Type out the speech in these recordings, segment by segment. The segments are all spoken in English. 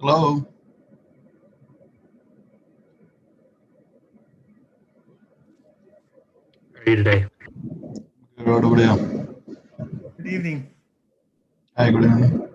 Hello. How are you today? Good. What about you? Good evening. Hi, good evening.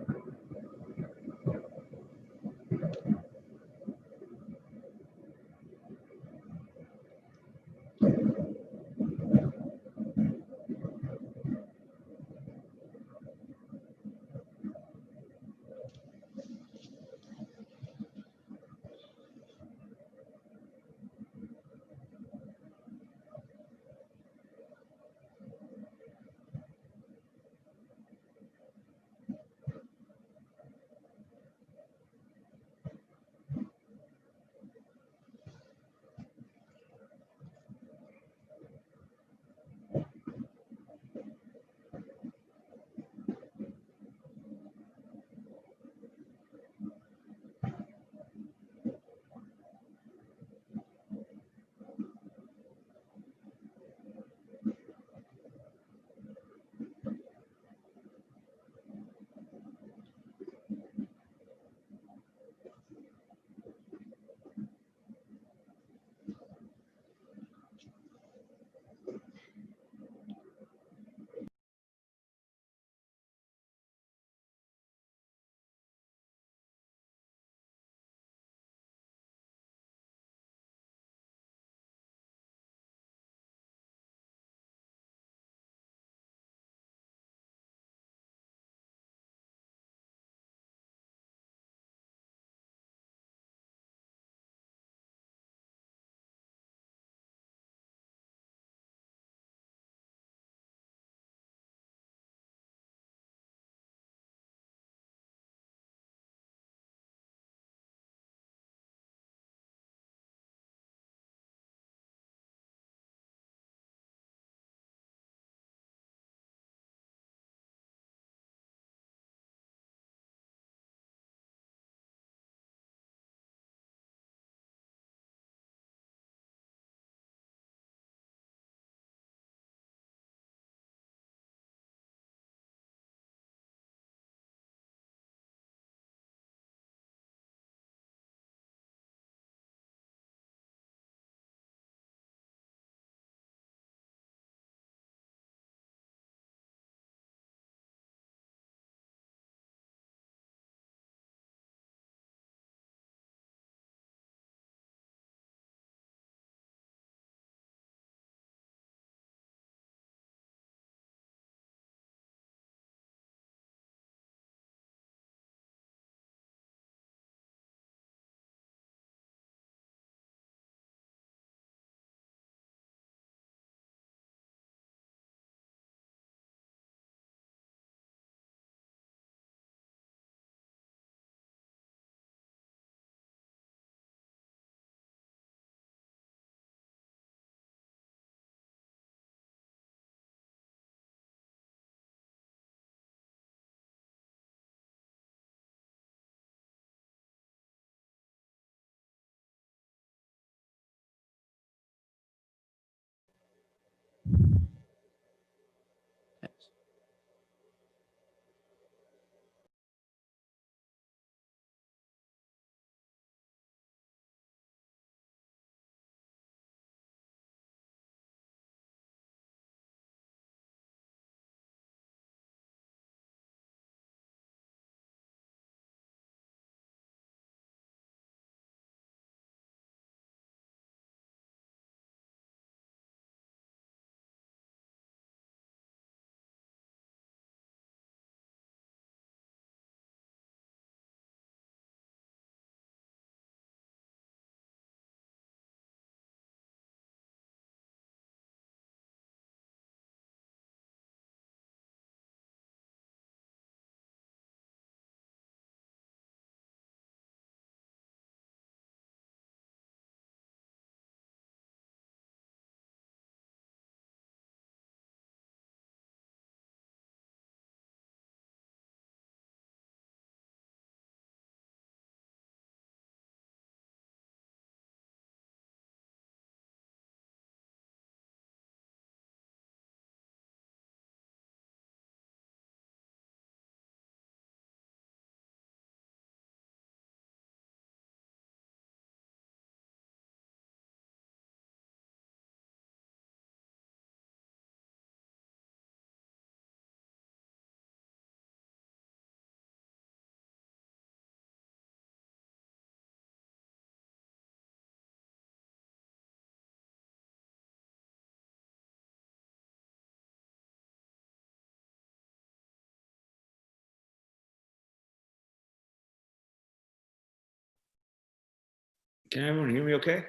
Can everyone hear me okay?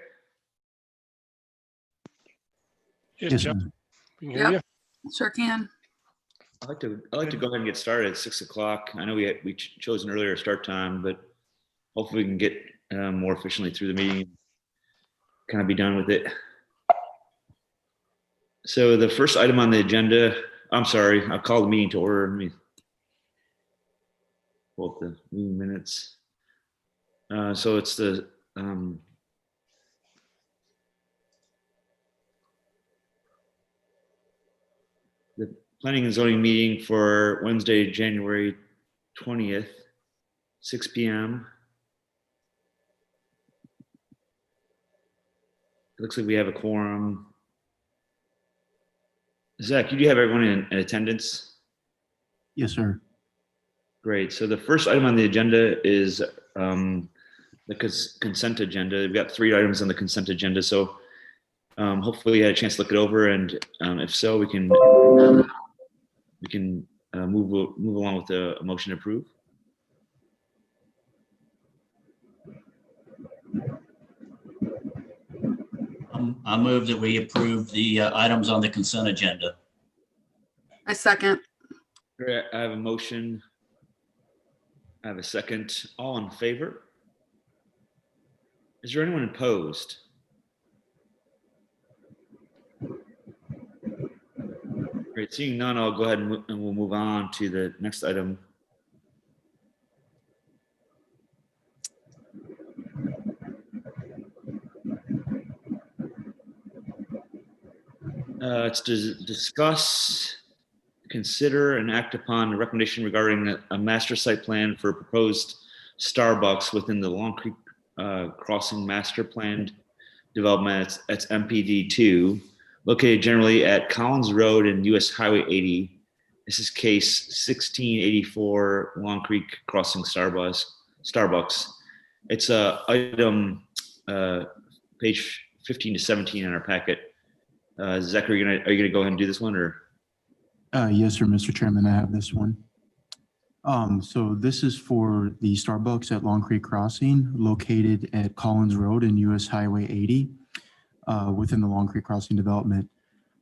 Yes, Yes, Chuck, sir. we can hear you. Sure can. I'd like to go ahead and get started at 6 o'clock. I know we chose an earlier start time, but hopefully we can get more efficiently through the meeting, kind of be done with it. So the first item on the agenda, I'm sorry, I'll call the meeting to order. Let me pull up the meeting minutes. So it's the planning and zoning meeting for Wednesday, January 20th, 6 p.m. It looks like we have a quorum. Zach, you do have everyone in attendance? Yes, sir. Great. So the first item on the agenda is the consent agenda. We've got 3 items on the consent agenda. So hopefully you had a chance to look it over, and if so, we can move along with a motion to approve. I move that we approve the items on the consent agenda. I second. Great. I have a motion. I have a second. All in favor? Is there anyone opposed? Great. Seeing none, I'll go ahead and we'll move on to the next item. It's to discuss, consider, and act upon a recommendation regarding a master site plan for a proposed Starbucks within the Long Creek Crossing Master Planned Development. That's MPD 2, located generally at Collins Road and US Highway 80. This is case 1684 Long Creek Crossing Starbucks. It's item page 15 to 17 in our packet. Zach, are you gonna go ahead and do this one, or? Yes, sir, Mr. Chairman, I have this one. So this is for the Starbucks at Long Creek Crossing, located at Collins Road and US Highway 80, within the Long Creek Crossing development.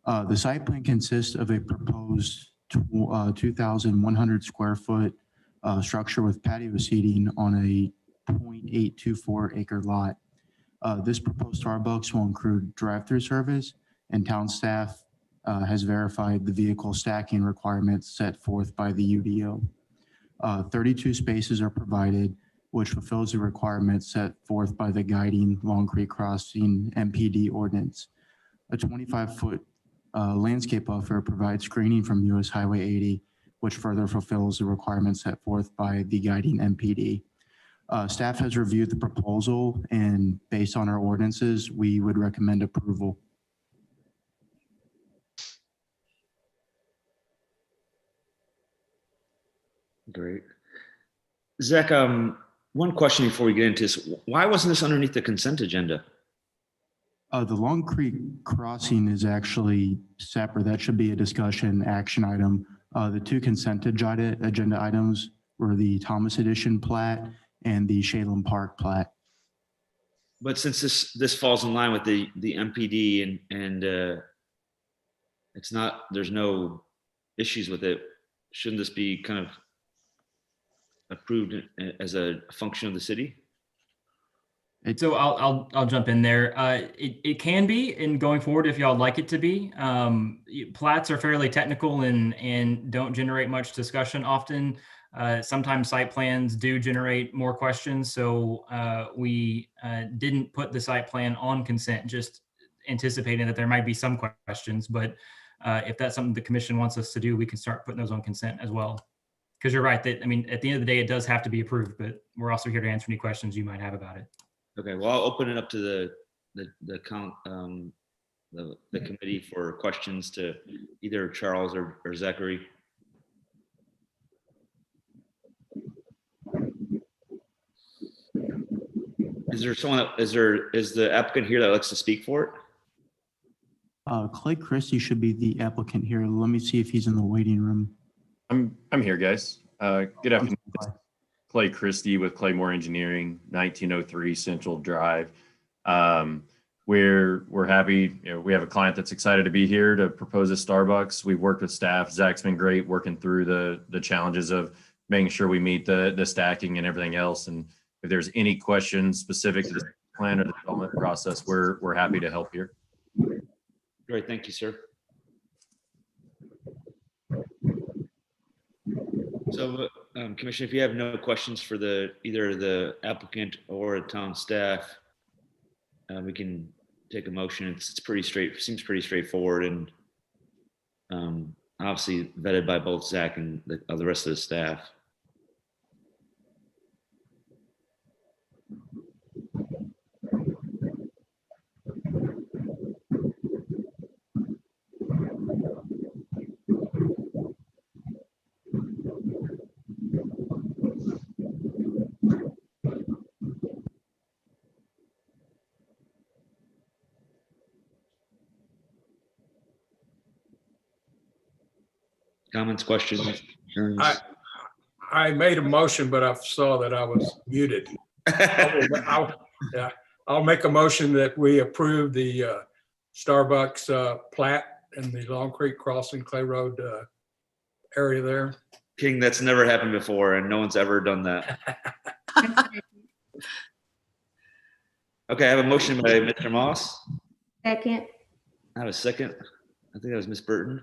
The site plan consists of a proposed 2,100 square foot structure with patio seating on a 0.824 acre lot. This proposed Starbucks will include drive-through service, and town staff has verified the vehicle stacking requirements set forth by the UDO. 32 spaces are provided, which fulfills the requirements set forth by the guiding Long Creek Crossing MPD ordinance. A 25-foot landscape buffer provides screening from US Highway 80, which further fulfills the requirements set forth by the guiding MPD. Staff has reviewed the proposal, and based on our ordinances, we would recommend approval. Great. Zach, one question before we get into this. Why wasn't this underneath the consent agenda? The Long Creek Crossing is actually separate. That should be a discussion action item. The 2 consent agenda items were the Thomas Edition plat and the Shalem Park plat. But since this falls in line with the MPD and it's not, there's no issues with it, shouldn't this be kind of approved as a function of the city? So I'll jump in there. It can be, and going forward, if y'all like it to be. Plats are fairly technical and don't generate much discussion often. Sometimes site plans do generate more questions, so we didn't put the site plan on consent, just anticipating that there might be some questions. But if that's something the commission wants us to do, we can start putting those on consent as well. Because you're right that, I mean, at the end of the day, it does have to be approved, but we're also here to answer any questions you might have about it. Okay, well, I'll open it up to the committee for questions to either Charles or Zachary. Is there someone is the applicant here that likes to speak for it? Clay Christie should be the applicant here. Let me see if he's in the waiting room. I'm here, guys. Good afternoon. Clay Christie with Claymore Engineering, 1903 Central Drive. We're happy. We have a client that's excited to be here to propose a Starbucks. We've worked with staff. Zach's been great working through the challenges of making sure we meet the stacking and everything else. And if there's any questions specific to the plan or the development process, we're happy to help here. Great, thank you, sir. So, Commissioner, if you have no questions for either the applicant or town staff, we can take a motion. It's seems pretty straightforward, and obviously vetted by both Zach and the rest of the staff. Comments, questions? concerns? I made a motion, but I saw that I was muted. I'll make a motion that we approve the Starbucks plat in the Long Creek Crossing Clay Road area there. King, that's never happened before, and no one's ever done that. Okay, I have a motion by Mr. Moss. Second. I have a second. I think that was Ms. Burton.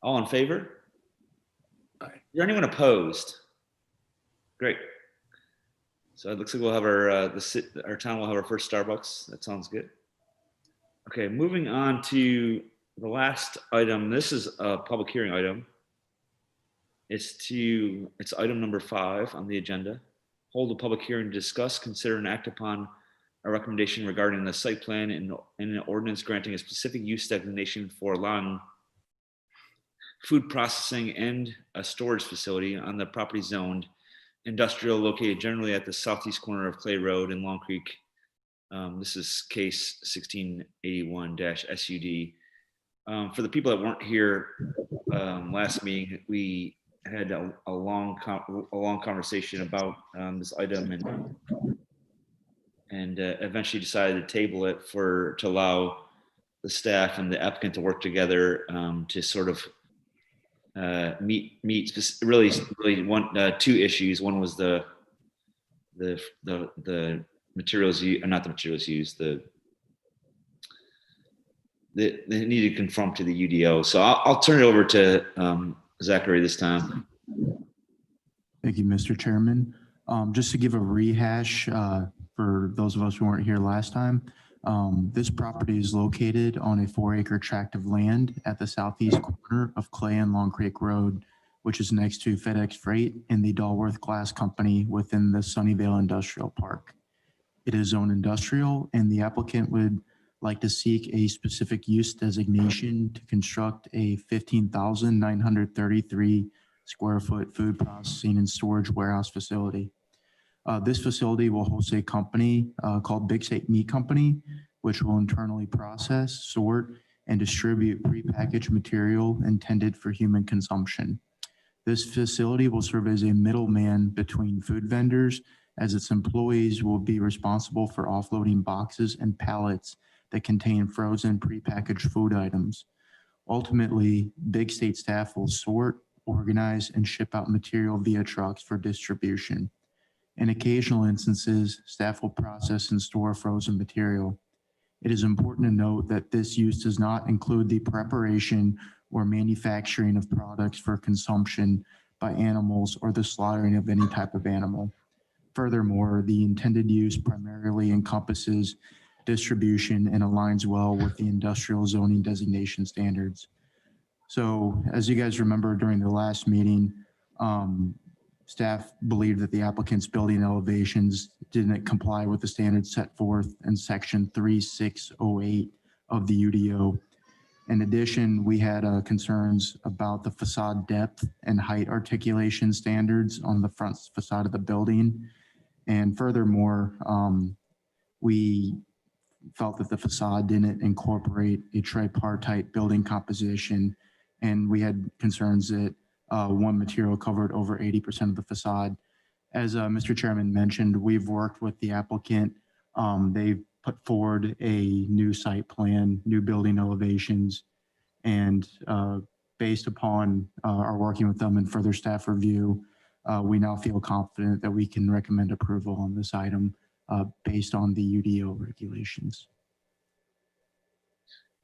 All in favor? Aye. Is there anyone opposed? Great. So it looks like we'll have our town will have our first Starbucks. That sounds good. Okay, moving on to the last item. This is a public hearing item. It's item number 5 on the agenda. Hold a public hearing to discuss, consider, and act upon a recommendation regarding the site plan and an ordinance granting a specific use designation for allowing food processing and a storage facility on the property zoned industrial located generally at the southeast corner of Clay Road in Long Creek. This is case 1681-SUD. For the people that weren't here last meeting, we had a long conversation about this item and eventually decided to table it to allow the staff and the applicant to work together to sort of meet really two issues. One was the materials not the materials used, they need to conform to the UDO. So I'll turn it over to Zachary this time. Thank you, Mr. Chairman. Just to give a rehash for those of us who weren't here last time, this property is located on a 4-acre tract of land at the southeast corner of Clay and Long Creek Road, which is next to FedEx Freight and the Dalworth Glass Company within the Sunnyvale Industrial Park. It is zoned industrial, and the applicant would like to seek a specific use designation to construct a 15,933 square foot food processing and storage warehouse facility. This facility will host a company called Big State Meat Company, which will internally process, sort, and distribute prepackaged material intended for human consumption. This facility will serve as a middleman between food vendors, as its employees will be responsible for offloading boxes and pallets that contain frozen prepackaged food items. Ultimately, Big State staff will sort, organize, and ship out material via trucks for distribution. In occasional instances, staff will process and store frozen material. It is important to note that this use does not include the preparation or manufacturing of products for consumption by animals or the slaughtering of any type of animal. Furthermore, the intended use primarily encompasses distribution and aligns well with the industrial zoning designation standards. So as you guys remember during the last meeting, staff believed that the applicant's building elevations didn't comply with the standards set forth in section 3608 of the UDO. In addition, we had concerns about the facade depth and height articulation standards on the front facade of the building. And furthermore, we felt that the facade didn't incorporate a tripartite building composition, and we had concerns that one material covered over 80% of the facade. As Mr. Chairman mentioned, we've worked with the applicant. They've put forward a new site plan, new building elevations, and based upon our working with them and further staff review, we now feel confident that we can recommend approval on this item based on the UDO regulations.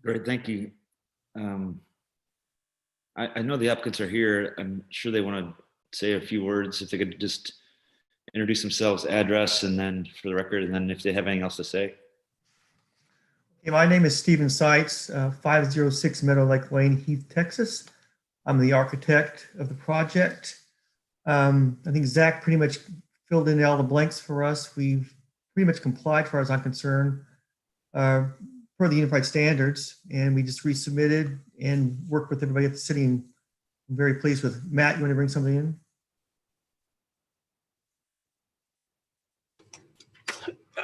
Great, thank you. I know the applicants are here. I'm sure they want to say a few words. If they could just introduce themselves, address, and then for the record, and then if they have anything else to say. Hey, my name is Stephen Seitz, 506 Meadow Lake Lane, Heath, Texas. I'm the architect of the project. I think Zach pretty much filled in all the blanks for us. We've pretty much complied, as far as I'm concerned, per the unified standards, and we just resubmitted and worked with everybody at the city. And I'm very pleased with Matt. You want to bring something in?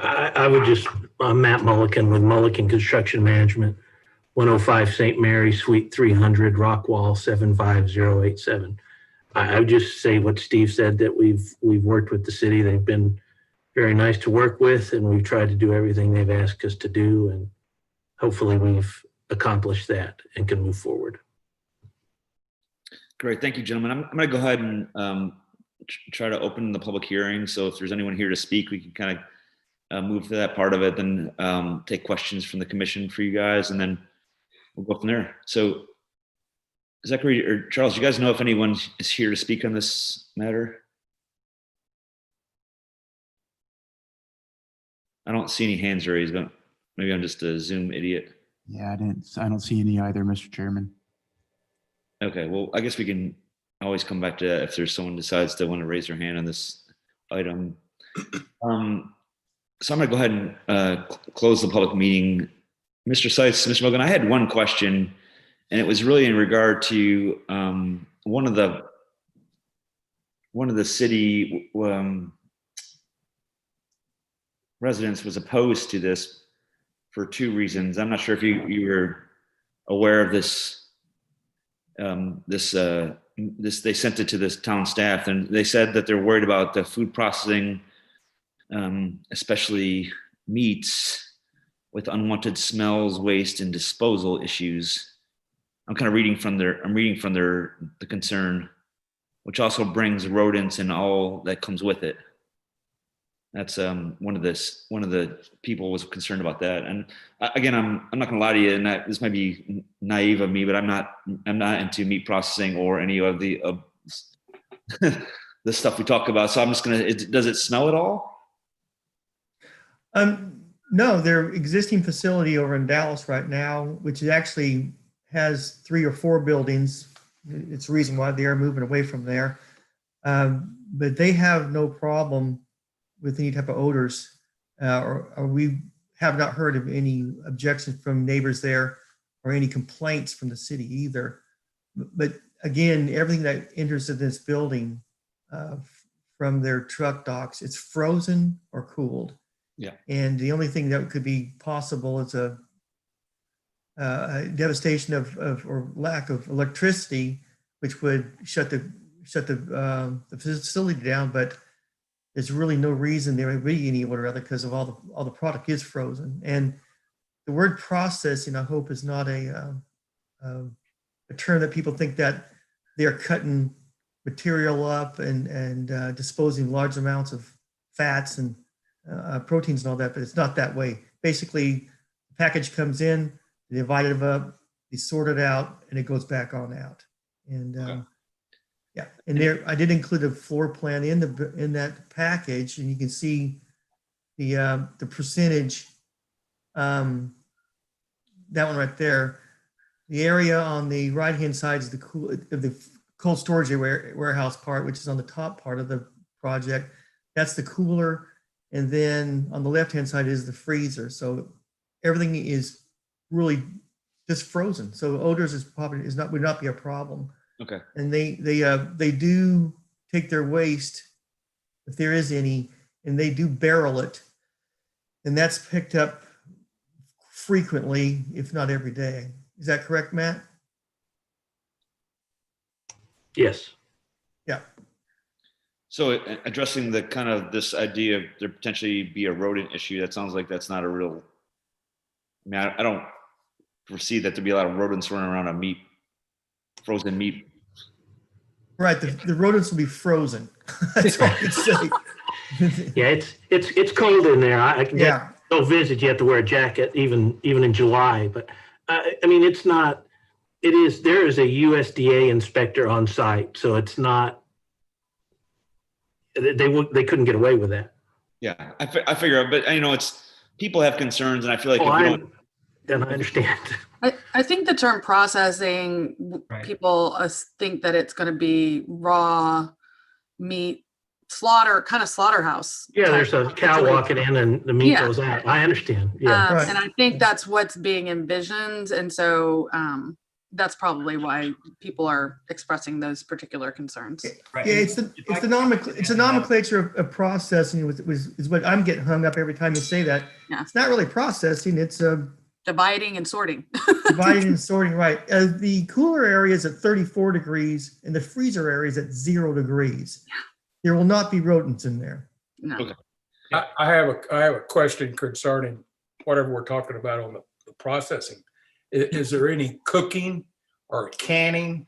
I would just, Matt Mulliken with Mulliken Construction Management, 105 St. Mary, Suite 300, Rockwall 75087. I would just say what Steve said, that we've worked with the city. They've been very nice to work with, and we've tried to do everything they've asked us to do. And hopefully we've accomplished that and can move forward. Great, thank you, gentlemen. I'm going to go ahead and try to open the public hearing. So if there's anyone here to speak, we can kind of move to that part of it, then take questions from the commission for you guys, and then we'll go from there. So Zachary or Charles, you guys know if anyone is here to speak on this matter? I don't see any hands raised, but maybe I'm just a Zoom idiot. Yeah, I don't see any either, Mr. Chairman. Okay, well, I guess we can always come back to that if there's someone decides to want to raise their hand on this item. So I'm going to go ahead and close the public meeting. Mr. Seitz, Mr. Mogan, I had one question, and it was really in regard to one of the city residents was opposed to this for two reasons. I'm not sure if you were aware of this. They sent it to this town staff, and they said that they're worried about the food processing, especially meats, with unwanted smells, waste, and disposal issues. I'm kind of reading from the concern, which also brings rodents and all that comes with it. That's one of the people was concerned about that. And again, I'm not gonna lie to you, and this might be naive of me, but I'm not into meat processing or any of the the stuff we talk about. So I'm just gonna. Does it smell at all? No, their existing facility over in Dallas right now, which actually has 3 or 4 buildings. It's the reason why they are moving away from there. But they have no problem with any type of odors, or we have not heard of any objections from neighbors there or any complaints from the city either. But again, everything that enters in this building from their truck docks, it's frozen or cooled. Yeah. And the only thing that could be possible is a devastation of or lack of electricity, which would shut the facility down. But there's really no reason there would be any odor, other because of all the product is frozen. And the word processing, I hope, is not a term that people think that they're cutting material up and disposing large amounts of fats and proteins and all that, but it's not that way. Basically, the package comes in, they divide it up, they sort it out, and it goes back on out. And Okay. yeah, and there I did include a floor plan in that package, and you can see the percentage. That one right there. The area on the right hand side is the cold storage warehouse part, which is on the top part of the project. That's the cooler. And then on the left-hand side is the freezer. So everything is really just frozen. So odors would not be a problem. Okay. And they do take their waste, if there is any, and they do barrel it. And that's picked up frequently, if not every day. Is that correct, Matt? Yes. Yeah. So addressing the kind of this idea of there potentially be a rodent issue, that sounds like that's not a real, I mean, I don't foresee that to be a lot of rodents running around on frozen meat. Right, the rodents will be frozen. That's all I can say. Yeah, it's cold in there. I can Yeah, go visit. You have to wear a jacket even in July. But I mean, it's not. It is. There is a USDA inspector on site, so it's not. They couldn't get away with that. Yeah, I figure, but it's people have concerns, and I feel like Oh, if we don't, then I understand. I think the term processing, Right. people think that it's going to be raw meat kind of slaughterhouse. Yeah, type there's a cow situation. walking in and the meat Yeah. goes out. I understand. Yeah. Right. And I think that's what's being envisioned. And so that's probably why people are expressing those particular concerns. Right. yeah, And it's if I the could- nomenclature of processing is what I'm getting hung up every time you say that. Yeah. It's not really processing, it's Dividing and sorting. dividing and sorting, right. The cooler area is at 34 degrees and the freezer area is at 0 degrees. There will not be rodents in there. No. Okay. I have a question concerning whatever we're talking about on the processing. Is there any cooking or canning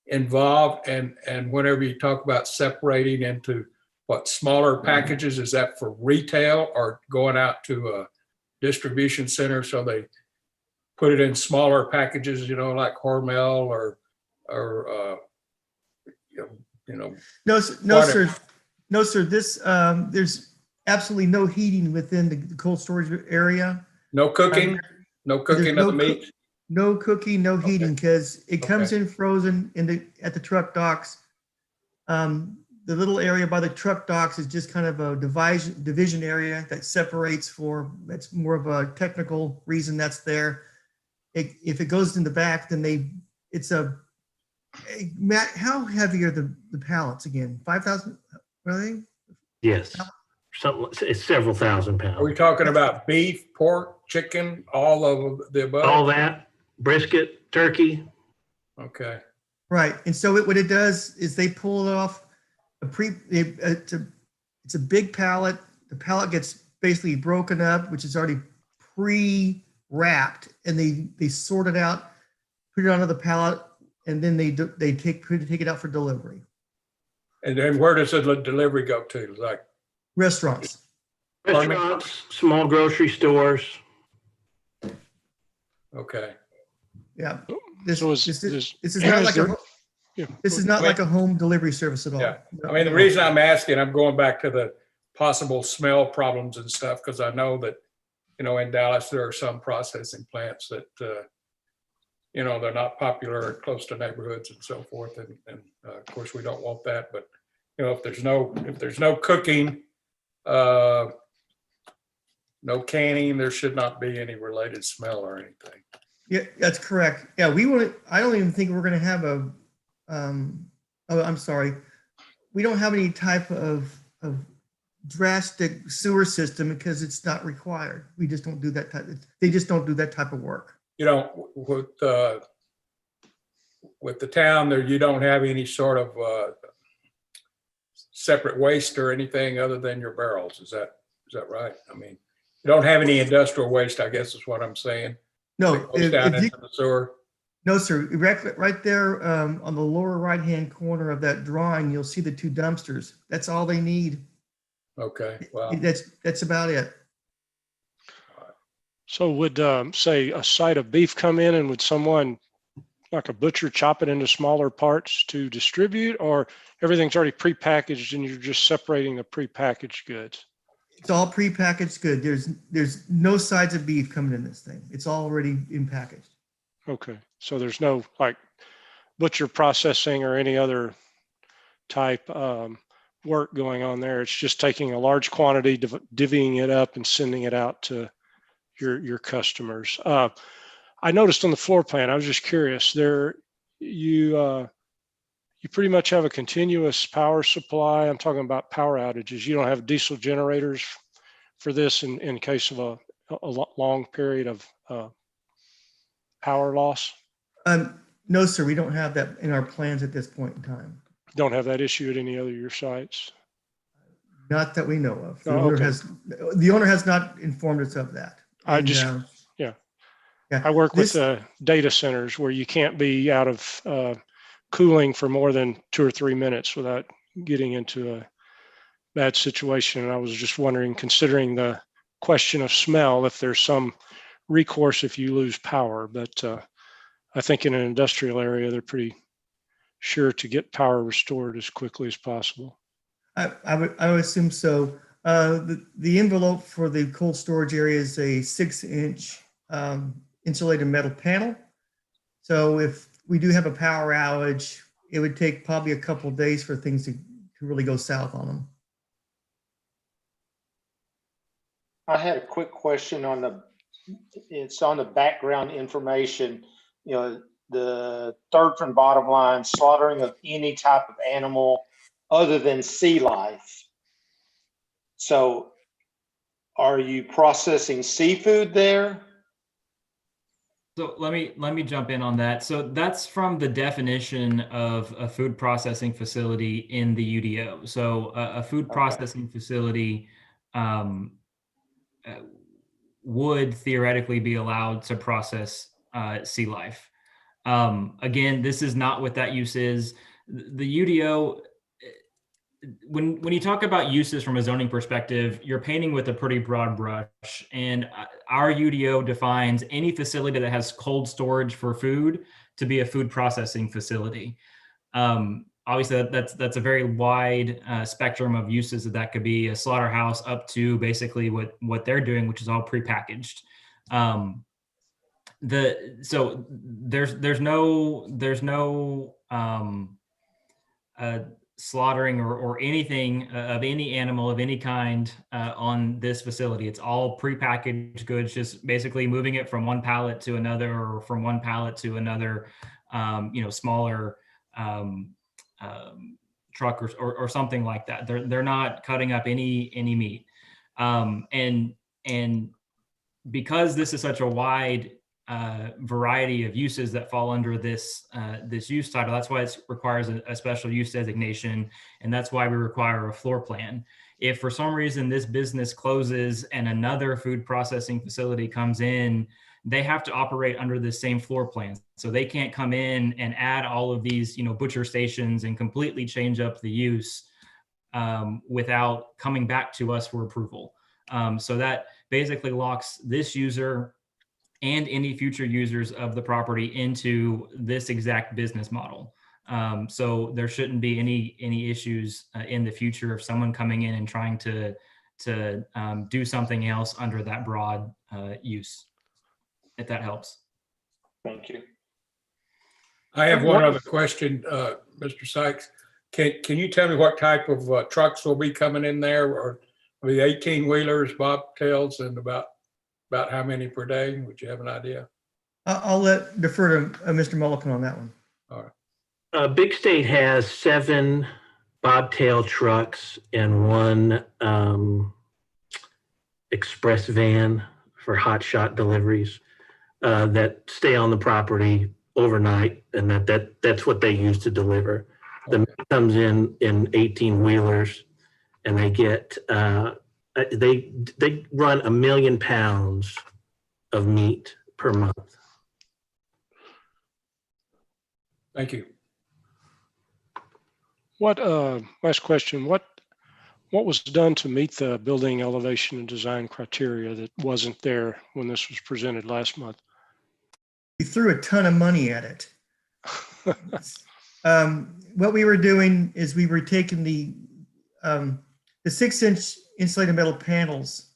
involved? And whenever you talk about separating into smaller packages, is that for retail or going out to a distribution center so they put it in smaller packages, like Hormel or No, Whatever. sir. No, sir. This, there's absolutely no heating within the cold storage area. no cooking of the meat? No cooking, no heating, because it comes Okay. in frozen at the truck docks. The little area by the truck docks is just kind of a division area that separates that's more of a technical reason that's there. If it goes in the back, then Hey, Matt, how heavy are the pallets again? 5,000, are they? Yes. It's several thousand Are we pounds. talking about beef, pork, chicken, all of the above? All that, brisket, turkey. Okay. Right, and so what it does is they pull it off it's a big pallet. The pallet gets basically broken up, which is already pre-wrapped, and they sort it out, put it onto the pallet, and then they take it out for delivery. And then where does the delivery go to? Like, Restaurants. Pardon me? Restaurants, small grocery stores. okay. Yeah. This is not like a home delivery service at all. Yeah. I mean, the reason I'm asking, I'm going back to the possible smell problems and stuff, because I know that, in Dallas, there are some processing plants that, they're not popular or close to neighborhoods and so forth. And of course, we don't want that. But, if there's no cooking, no canning, there should not be any related smell or anything. Yeah, that's correct. Yeah, I don't even think we're going to have I'm sorry. We don't have any type of drastic sewer system because it's not required. We just don't do that they just don't do that type of work. With the town there, you don't have any sort of separate waste or anything other than your barrels. Is that right? I mean, you don't have any industrial waste, I guess is what I'm saying. No, That goes down into the sewer. no, sir. Right there on the lower right-hand corner of that drawing, you'll see the 2 dumpsters. That's all they need. Okay, wow. That's about it. So would, say, a side of beef come in and would someone, like a butcher, chop it into smaller parts to distribute, or everything's already prepackaged and you're just separating the prepackaged goods? It's all prepackaged good. There's no sides of beef coming in this thing. It's already in packaged. Okay, so there's no like butcher processing or any other type work going on there. It's just taking a large quantity, divvying it up and sending it out to your customers. I noticed on the floor plan, I was just curious, you pretty much have a continuous power supply. I'm talking about power outages. You don't have diesel generators for this in case of a long period of power loss? No, sir, we don't have that in our plans at this point in time. don't have that issue at any other of your sites? Not that we know of. Oh, okay. The owner has not informed us of that. I And, just, yeah. I work with This- data centers where you can't be out of cooling for more than 2 or 3 minutes without getting into a bad situation. And I was just wondering, considering the question of smell, if there's some recourse if you lose power. But I think in an industrial area, they're pretty sure to get power restored as quickly as possible. I would assume so. The envelope for the cold storage area is a 6-inch insulated metal panel. So if we do have a power outage, it would take probably a couple of days for things to really go south on them. I had a quick question on it's on the background information, the third from bottom line, slaughtering of any type of animal other than sea life. So are you processing seafood there? So let me jump in on that. So that's from the definition of a food processing facility in the UDO. So a food processing facility would theoretically be allowed to process sea life. Again, this is not what that use is. The UDO, when you talk about uses from a zoning perspective, you're painting with a pretty broad brush. And our UDO defines any facility that has cold storage for food to be a food processing facility. Obviously, that's a very wide spectrum of uses that could be a slaughterhouse up to basically what they're doing, which is all prepackaged. So there's no slaughtering or anything of any animal of any kind on this facility. It's all prepackaged goods, just basically moving it from one pallet to another, or from one pallet to another, smaller truck or something like that. They're not cutting up any meat, and because this is such a wide variety of uses that fall under this use title, that's why it requires a special use designation, and that's why we require a floor plan. If for some reason this business closes and another food processing facility comes in, they have to operate under the same floor plan. So they can't come in and add all of these, butcher stations and completely change up the use without coming back to us for approval. So that basically locks this user and any future users of the property into this exact business model. So there shouldn't be any issues in the future of someone coming in and trying to do something else under that broad use, if that helps. Thank you. I have one other question, Mr. Sykes. Can you tell me what type of trucks will be coming in there, or the 18-wheelers, bobtails, and about how many per day? Would you have an idea? I'll defer to Mr. Mulliken on that one. All right. Big State has 7 bobtail trucks and 1 express van for hot shot deliveries that stay on the property overnight, and that's what they use to deliver. The meat comes in 18-wheelers, and they get they run 1 million pounds of meat per month. Thank you. Last question, what was done to meet the building elevation and design criteria that wasn't there when this was presented last month? We threw a ton of money at it. What we were doing is we were taking the 6-inch insulated metal panels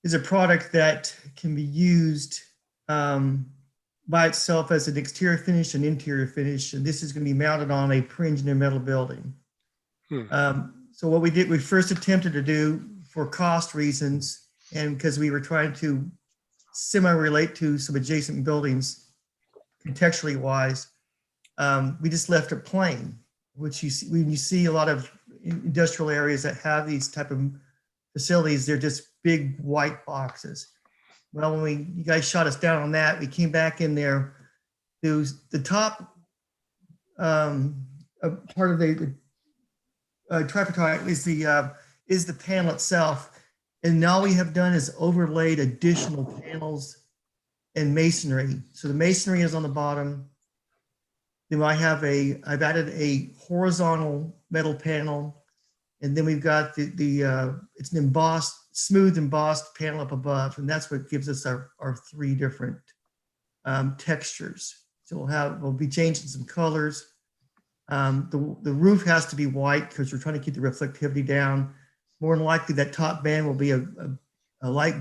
is a product that can be used by itself as an exterior finish and interior finish. And this is going to be mounted on a pre-engineered metal building. So what we did, we first attempted to do, for cost reasons, and because we were trying to semi-relate to some adjacent buildings contextually wise, we just left it plain, which when you see a lot of industrial areas that have these type of facilities, they're just big white boxes. Well, when you guys shot us down on that, we came back in there. The top of part of the tripartite is the panel itself. And all we have done is overlaid additional panels and masonry. So the masonry is on the bottom. Then I've added a horizontal metal panel. And then we've got it's an smooth embossed panel up above. And that's what gives us our three different textures. So we'll be changing some colors. The roof has to be white because we're trying to keep the reflectivity down. More than likely that top band will be a light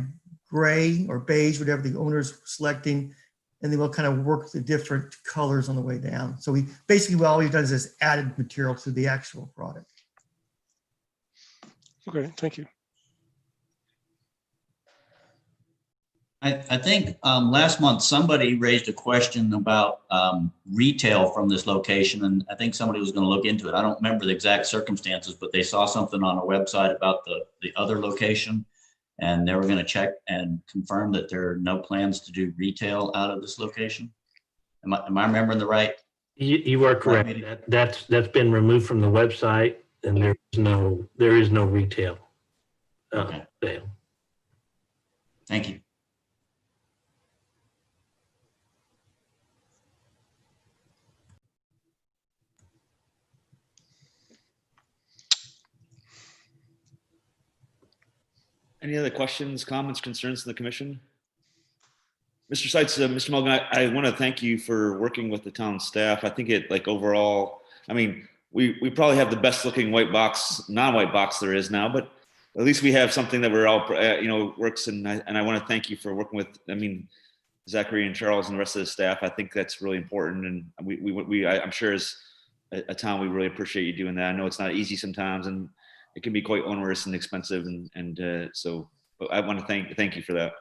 gray or beige, whatever the owner's selecting. And then we'll kind of work the different colors on the way down. So all we've done is just added material to the actual product. Okay, thank you. I think last month somebody raised a question about retail from this location, and I think somebody was going to look into it. I don't remember the exact circumstances, but they saw something on our website about the other location, and they were going to check and confirm that there are no plans to do retail out of this location. Am I remembering the right? You are correct. That's been removed from the website, and there is no retail sale. Thank you. Any other questions, comments, concerns from the commission? Mr. Seitz, Mr. Mulligan, I want to thank you for working with the town staff. I think overall, I mean, we probably have the best looking non-white box there is now, but at least we have something that we're all, works. And I want to thank you for working with, Zachary and Charles and the rest of the staff. I think that's really important. And I'm sure as a town, we really appreciate you doing that. I know it's not easy sometimes, and it can be quite onerous and expensive. But I want to thank you for that.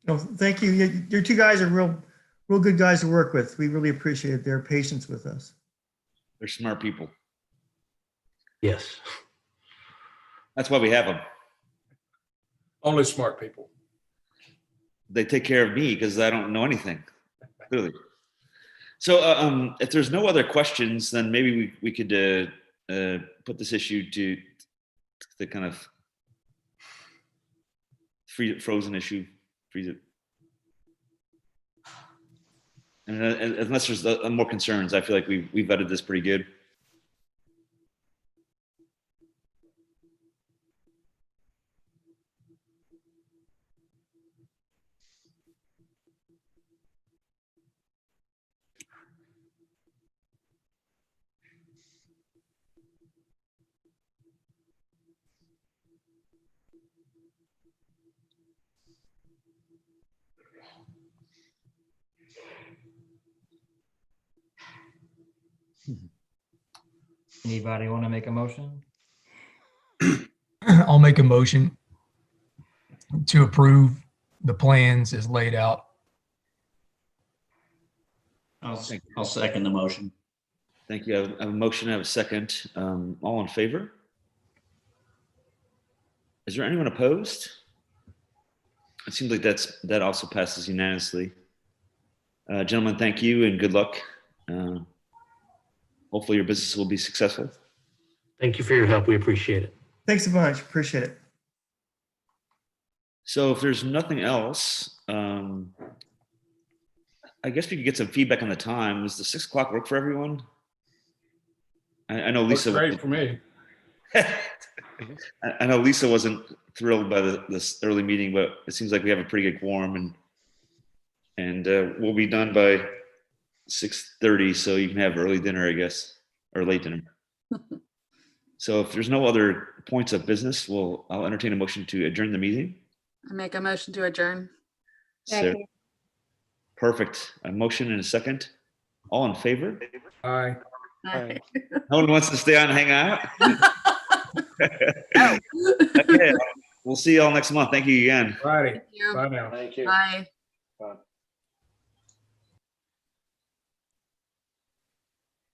No, thank you. Your two guys are real good guys to work with. We really appreciate their patience with us. They're smart people. Yes. That's why we have them. Only smart people. They take care of me because I don't know anything, clearly. So if there's no other questions, then maybe we could put this issue to the kind of frozen issue. Freeze it. And unless there's more concerns, I feel like we vetted this pretty good. Anybody want to make a motion? I'll make a motion to approve the plans as laid out. I'll second the motion. Thank you. I have a motion. I have a second. All in favor? Is there anyone opposed? It seems like that also passes unanimously. Gentlemen, thank you and good luck. Hopefully your business will be successful. Thank you for your help. We appreciate it. Thanks a bunch. Appreciate it. So if there's nothing else, I guess we could get some feedback on the time. Does the 6 o'clock work for everyone? I know Lisa. Looks great for me. I know Lisa wasn't thrilled by this early meeting, but it seems like we have a pretty good quorum, and we'll be done by 6:30, so you can have early dinner, I guess, or late dinner. So if there's no other points of business, I'll entertain a motion to adjourn the meeting. I make a motion to adjourn. Sarah? Perfect. A motion and a second. All in favor? Aye. Aye. No one wants to stay on and hang out? Oh. Okay. We'll see you all next month. Thank you again. Righty. Thank you. Bye now. Thank you. Bye.